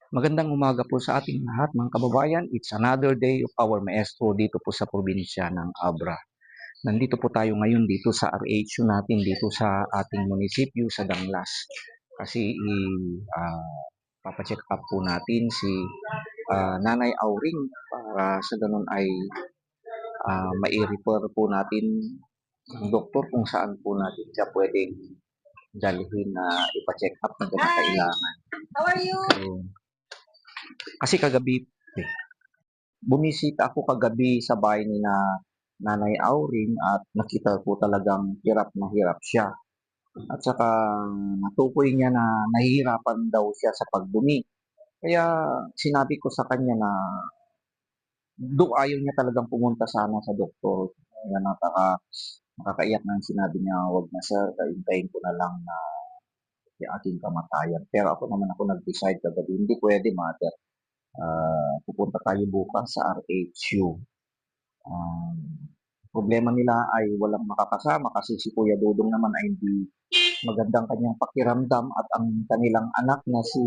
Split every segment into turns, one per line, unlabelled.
Magandang umaga po sa ating lahat mga kababayan. It's another day of our maestro dito po sa probinsya ng Abra. Nandito po tayo ngayon dito sa RHU natin dito sa ating munisipyo sa Danglas. Kasi papacheck up po natin si Nanay Auring para sa ganun ay mai-refer po natin ng doktor kung saan po natin siya pwedeng dalhin na ipacheck up na kailangan.
How are you?
So, kasi kagabi, bumisita ako kagabi sa bahay ni na Nanay Auring at nakita ko talagang hirap na hirap siya. At saka natukoy niya na nahihirapan daw siya sa pagdumi. Kaya sinabi ko sa kanya na ayaw niya talagang pumunta sana sa doktor. Kaya nakakaiyak na sinabi niya, wag na sir, hintayin ko na lang na yung ating kamatayan. Pero ako nag-decide kagabi, hindi pwede mother. Pupunta tayo bukas sa RHU. Problema nila ay walang makakasama kasi si Kuya Dudong naman ay hindi magandang kanyang pakiramdam at ang kanilang anak na si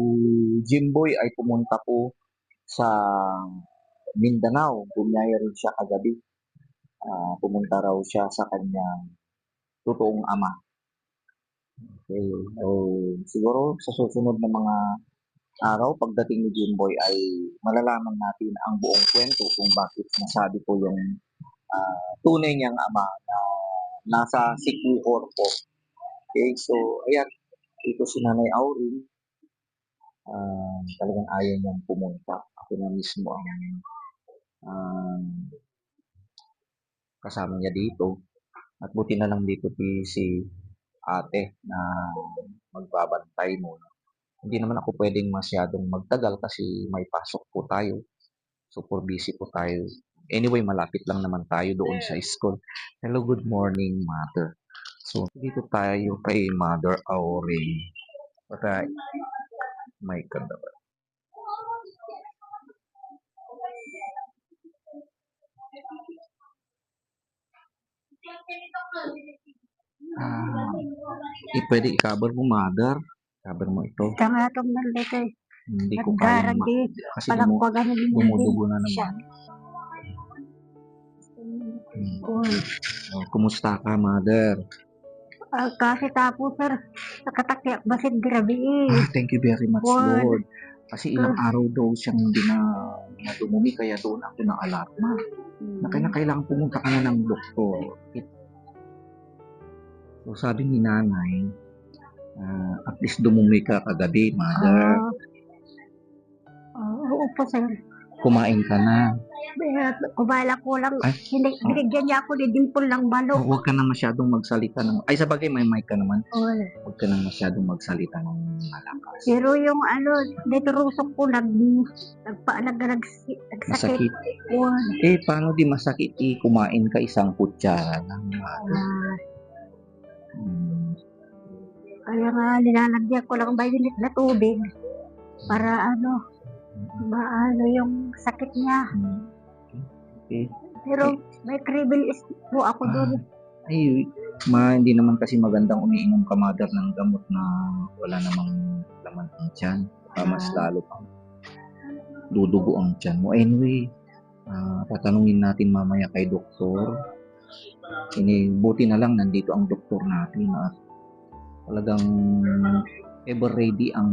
Jimboy ay pumunta po sa Mindanao. Bumiyaya rin siya kagabi. Pumunta raw siya sa kanyang totoong ama. Okay. Siguro sa susunod na mga araw, pagdating ni Jimboy ay malalaman natin ang buong kwento kung bakit nasabi po yung tunay niyang ama na nasa sick or po. Okay, so ayan, ito si Nanay Auring. Talagang ayaw niyang pumunta. Ako na mismo ang kasama niya dito. At buti na lang dito si ate na magbabantay muna. Hindi naman ako pwedeng masyadong magtagal kasi may pasok po tayo. Super busy po tayo. Anyway, malapit lang naman tayo doon sa school. Hello, good morning, Mother. So, dito tayo kay Mother Auring. Para may kadawa. Pwede i-cover mo, Mother. Cover mo ito.
Kangatong nalite.
Hindi ko kaya naman. Kasi dumudugo na naman. Kumusta ka, Mother?
Kasi tapos sir, nakatakyak basit grabe
Thank you very much, Lord. Kasi ilang araw daw siyang hindi na dumumi, kaya doon ako na alarma. Na kailangan pumunta ka na ng doktor. So sabi ni nanay, at least dumumi ka kagabi, Mother.
Oo po sir.
Kumain ka na.
Kumala ko lang, binigyan niya ako ni Dimple ng balok.
Huwag ka na masyadong magsalita ng... Ay, sa bagay, may mic ka naman. Huwag ka na masyadong magsalita ng malakas.
Pero yung dito rusok ko, nagsakit.
Paano di masakit? Kumain ka isang kutsara lang.
Kaya nga, nilalagyan ko lang mainit na tubig para maano yung sakit niya.
Okay.
Pero may kribil po ako doon.
Hindi naman kasi magandang umiinom ka, Mother, ng gamot na wala namang laman ang tiyan. Mas lalo pang dudugo ang tiyan mo. Anyway, tatanungin natin mamaya kay doktor. Buti na lang nandito ang doktor natin at talagang ever ready ang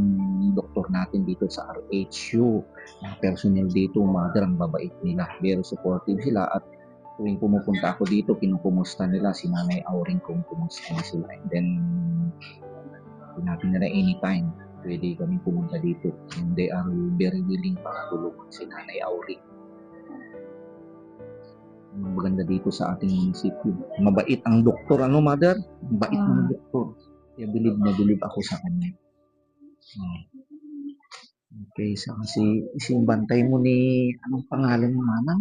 doktor natin dito sa RHU. Ang personnel dito, Mother, ang babait nila. Very supportive sila at tuwing pumupunta ako dito, kinukumusta nila si Nanay Auring kung kumusta na sila. And then, sinabi nila anytime, pwede kami pumunta dito. And they are very willing para tulungan si Nanay Auring. Maganda dito sa ating munisipyo. Mabait ang doktor, Mother? Mabait ng doktor. Kaya bilib ako sa kanya. Okay, so kasi bantay mo ni, anong pangalan mo, Manang?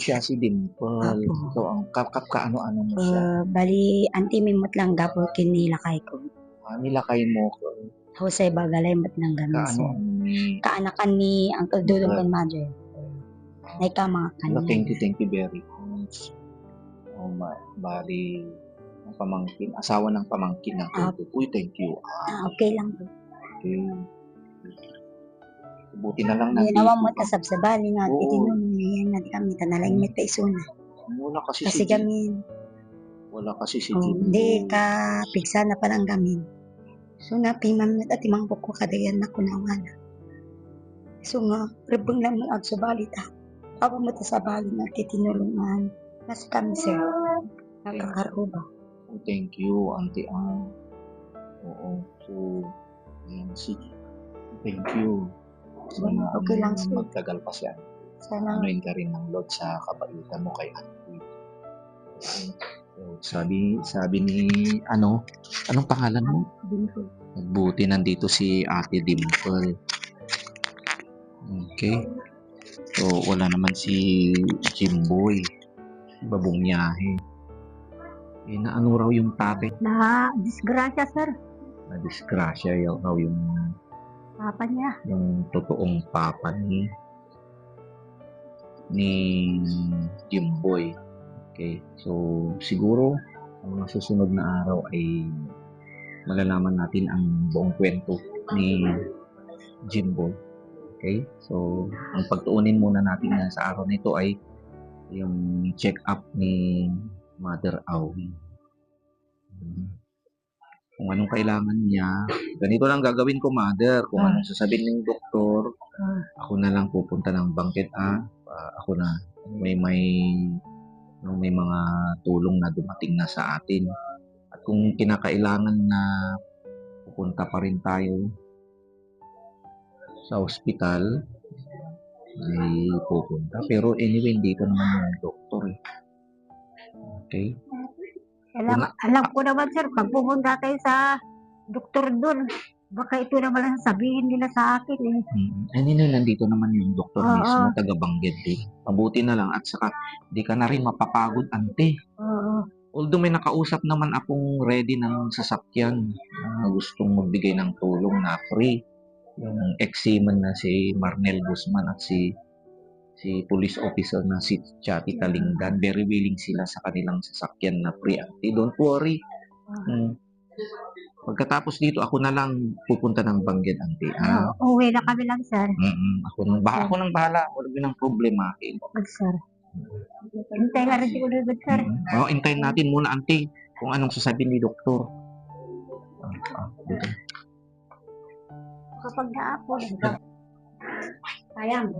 Siya si Dimple. So, ang kaano mo siya?
Bali, anti-mimot lang gapol kinilakay ko.
Nilakay mo ko.
Jose Bagalay mat ng ganun. Kaanakan ni Uncle Dudong kan Mother. Ay ka mga kanya.
Thank you very much. Bali, Ng pamangkin, asawa ng pamangkin ng Toto. Uy, thank you.
Okay lang po.
Okay. Buti na lang
Hindi
nandito
naman mo
ka.
tasab sa bali nga,
Oo.
titinunong niya na kami, tanalain may taisuna.
Wala kasi
Kasi
si Jim.
kami,
Wala kasi si
oh,
Jimbo.
hindi ka pigsa na parang kami. So na pimam na timang buko kadayan na kunawan. So nga, rebang lang mo ag sa bali ta. Ako mo ta sa bali na titinulungan. Nasa kami sir. Nakakaruba.
Oh, thank you, Auntie Ann. Oo. So, ayan, sige. Thank you. Sana
Okay lang, sir.
magtagal pa siya.
Sana
Anuin ka rin ng Lord sa kabaitan mo kay Auntie. So, sabi ni, anong pangalan mo?
Dimple.
Buti nandito si Ate Dimple. Okay. So, wala naman si Jimboy. Babungyahe. Eh, na ano raw yung topic?
Na disgrasya sir.
Na disgrasya raw yung
Papa niya.
yung totoong papa ni Jimboy. Okay. So, siguro ang mga susunod na araw ay malalaman natin ang buong kwento ni Jimboy. Okay? So, ang pagtuunin muna natin na sa araw nito ay yung check-up ni Mother Awi. Kung anong kailangan niya, ganito lang gagawin ko, Mother. Kung anong sasabihin ng doktor, ako na lang pupunta ng bangkit. Ako na. May mga tulong na dumating na sa atin. At kung kinakailangan na pupunta pa rin tayo sa ospital, ay pupunta. Pero anyway, dito naman yung doktor. Okay?
Alam ko naman sir, pag pumunta tayo sa doktor doon, baka ito naman ang sabihin nila sa akin eh.
Nandito naman yung doktor
Oo.
mismo, taga-Bangged din. Mabuti na lang at saka di ka na rin mapapagod, ante.
Oo.
Although may nakausap naman akong ready ng sasakyan na gustong magbigay ng tulong na free. Yung ex-seaman na si Marnel Guzman at si police officer na si Chati Talinggan, very willing sila sa kanilang sasakyan na free. Don't worry. Pagkatapos dito, ako na lang pupunta ng Bangged, ante.
Uwi na kami lang sir.
Ako nang bahala. Wala ng problema.
Good sir. Hintay nga rin si Ulugod sir.
Hintayin natin muna, ante, kung anong sasabihin ni doktor. Dito.
Kapag naapon. Sayang.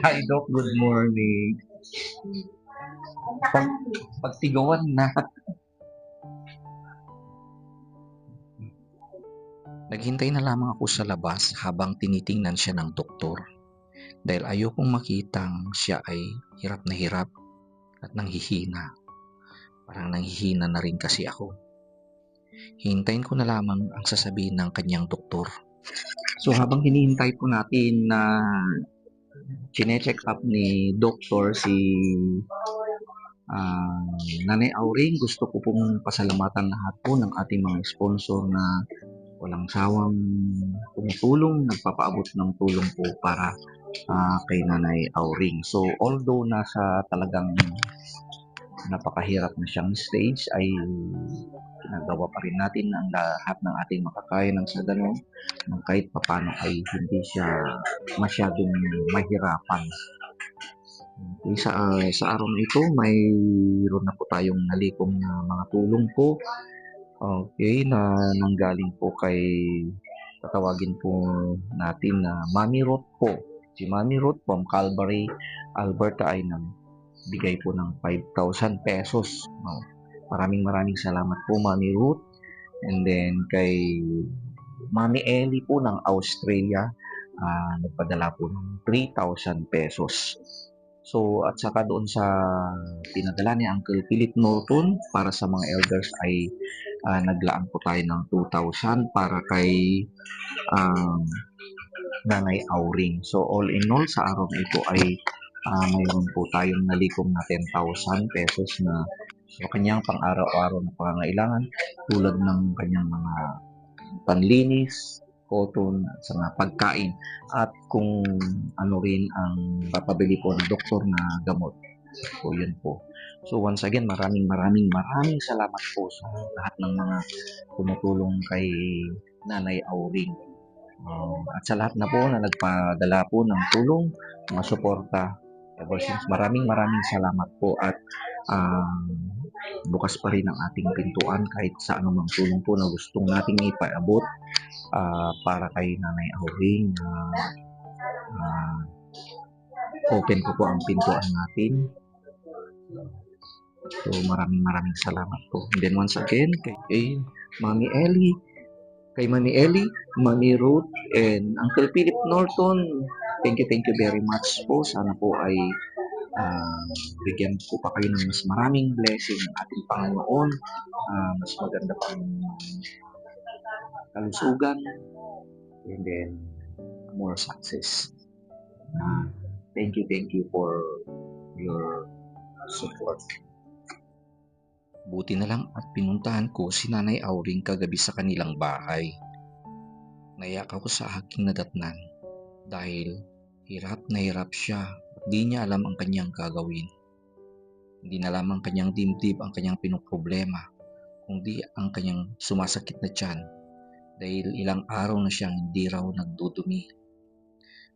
Hi, Doc. Good morning. Pagtigawan na. Naghintay na lamang ako sa labas habang tinitingnan siya ng doktor. Dahil ayokong makitang siya ay hirap na hirap at nanghihina. Parang nanghihina na rin kasi ako. Hintayin ko na lamang ang sasabihin ng kanyang doktor. So habang hinihintay po natin na chine-check up ni doktor si Nanay Auring, gusto ko pong pasalamatan lahat po ng ating mga sponsor na walang sawang tumutulong, nagpapaabot ng tulong po para kay Nanay Auring. So although nasa talagang napakahirap na siyang stage, ay ginagawa pa rin natin ang lahat ng ating makakaya ng sa ganun, kahit papano ay hindi siya masyadong mahirapan. Okay, sa araw na ito, mayroon na po tayong nalikom na mga tulong po. Okay, na nanggaling po kay, tatawagin po natin na Mami Ruth po. Si Mami Ruth from Calvary, Alberta ay nagbigay po ng 5,000 pesos. Maraming salamat po, Mami Ruth. And then kay Mami Ellie po ng Australia, nagpadala po ng 3,000 pesos. So, at saka doon sa pinadala ni Uncle Philip Norton para sa mga elders ay naglaan po tayo ng 2,000 para kay Nanay Auring. So, all in all, sa araw na ito ay mayroon po tayong nalikom na 10,000 pesos na sa kanyang pang-araw-araw na pangangailangan tulad ng kanyang mga panlinis, cotton, at sa mga pagkain at kung ano rin ang papabili po ng doktor na gamot. So, yun po. So, once again, maraming salamat po sa lahat ng mga tumutulong kay Nanay Auring. At sa lahat na po na nagpadala po ng tulong, mga suporta, ever since, maraming salamat po at bukas pa rin ang ating pintuan kahit sa anumang tulong po na gustong nating ipaabot para kay Nanay Auring. Open ko po ang pintuan natin. So, maraming salamat po. And then once again, kay Mami Ellie, Mami Ruth, and Uncle Philip Norton, thank you very much po. Sana po ay bigyan po pa kayo ng mas maraming blessing ng ating Panginoon, mas maganda pang kalusugan, and then more success. Thank you for your support. Buti na lang at pinuntahan ko si Nanay Auring kagabi sa kanilang bahay. Naiyak ako sa aking nadatnan dahil hirap na hirap siya at di niya alam ang kanyang gagawin. Hindi na lamang kanyang dibdib ang kanyang pinoproblema, kundi ang kanyang sumasakit na tiyan dahil ilang araw na siyang hindi raw nagdudumi.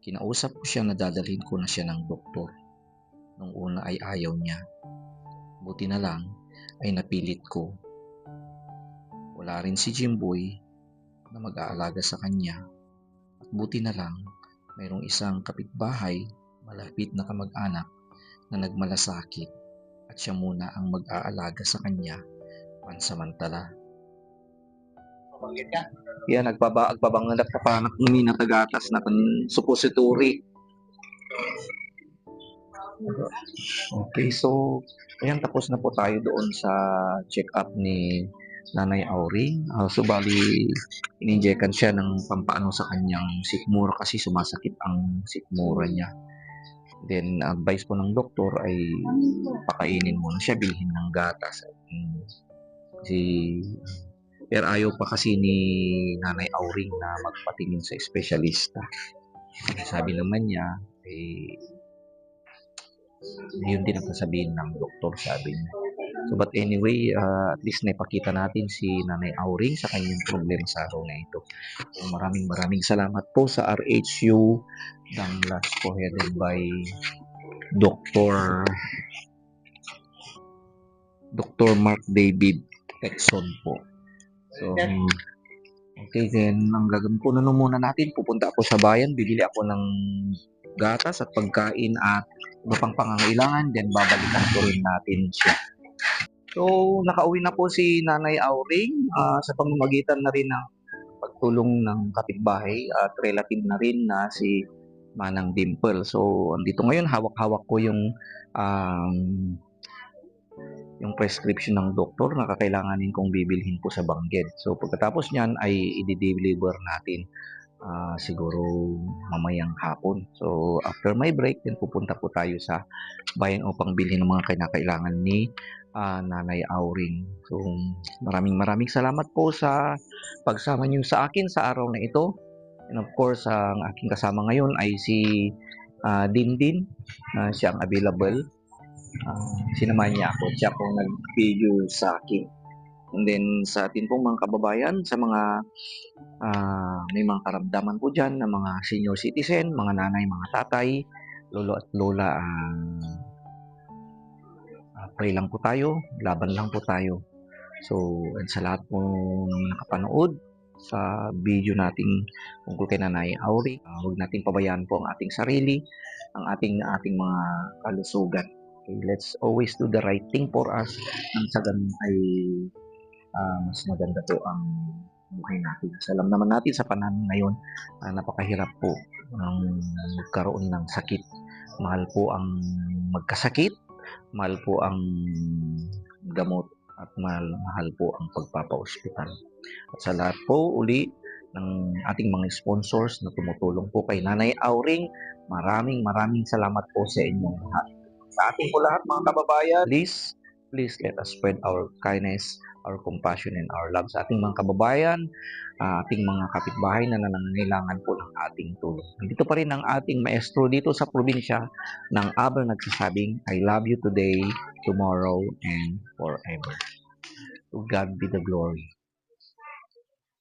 Kinausap ko siya na dadalhin ko na siya ng doktor. Nung una ay ayaw niya. Buti na lang ay napilit ko. Wala rin si Jimboy na mag-aalaga sa kanya. At buti na lang mayroong isang kapitbahay, malapit na kamag-anak na nagmalasakit at siya muna ang mag-aalaga sa kanya pansamantala. Yan, agbabangalak na panak ng natagatas na suppository. Okay, so ayan, tapos na po tayo doon sa check-up ni Nanay Auring. So bali, ininjekan siya ng pampaano sa kanyang sikmura kasi sumasakit ang sikmura niya. Then, advice po ng doktor ay pakainin muna siya, bilhin ng gatas. Pero ayaw pa kasi ni Nanay Auring na magpatingin sa espesyalista. Sabi naman niya, yun din ang sasabihin ng doktor, sabi niya. So, but anyway, at least naipakita natin si Nanay Auring sa kanyang problema sa araw na ito. So, maraming salamat po sa RHU Danglas po, headed by Dr. Mark David Texon po. So, okay, then ang gagawin po na muna natin, pupunta ako sa bayan, bibili ako ng gatas at pagkain at iba pang pangangailangan, then babalikan ko rin natin siya. So, nakauwi na po si Nanay Auring sa pamamagitan na rin ng pagtulong ng kapitbahay at relative na rin na si Manang Dimple. So, andito ngayon, hawak-hawak ko yung prescription ng doktor na kakailanganin kong bibilhin po sa Bangged. So, pagkatapos niyan ay i-deliver natin siguro mamayang hapon. So, after my break, then pupunta po tayo sa bayan upang bilhin ng mga kinakailangan ni Nanay Auring. So, maraming salamat po sa pagsama niyo sa akin sa araw na ito. And of course, ang aking kasama ngayon ay si Dindin. Siya ang available. Sinamahan niya ako. Siya po nag-video sa akin. And then sa atin pong mga kababayan, sa mga may mga karamdaman po dyan na mga senior citizen, mga nanay, mga tatay, lolo at lola, pray lang po tayo, laban lang po tayo. So, and sa lahat po ng nakapanood sa video nating tungkol kay Nanay Auring, huwag nating pabayaan po ang ating sarili, ang ating mga kalusugan. Okay, let's always do the right thing for us. Nang sa ganun ay mas maganda po ang buhay natin. So, alam naman natin sa panahon ngayon, napakahirap po ng magkaroon ng sakit. Mahal po ang magkasakit, mahal po ang gamot, at mahal po ang pagpapa-ospital. At sa lahat po uli ng ating mga sponsors na tumutulong po kay Nanay Auring, maraming salamat po sa inyo lahat. Sa ating po lahat mga kababayan, please please let us spread our kindness, our compassion, and our love sa ating mga kababayan, ating mga kapitbahay na nangangailangan po ng ating tulong. Dito pa rin ang ating maestro dito sa probinsya ng Abel nagsasabing, I love you today, tomorrow, and forever. To God be the glory.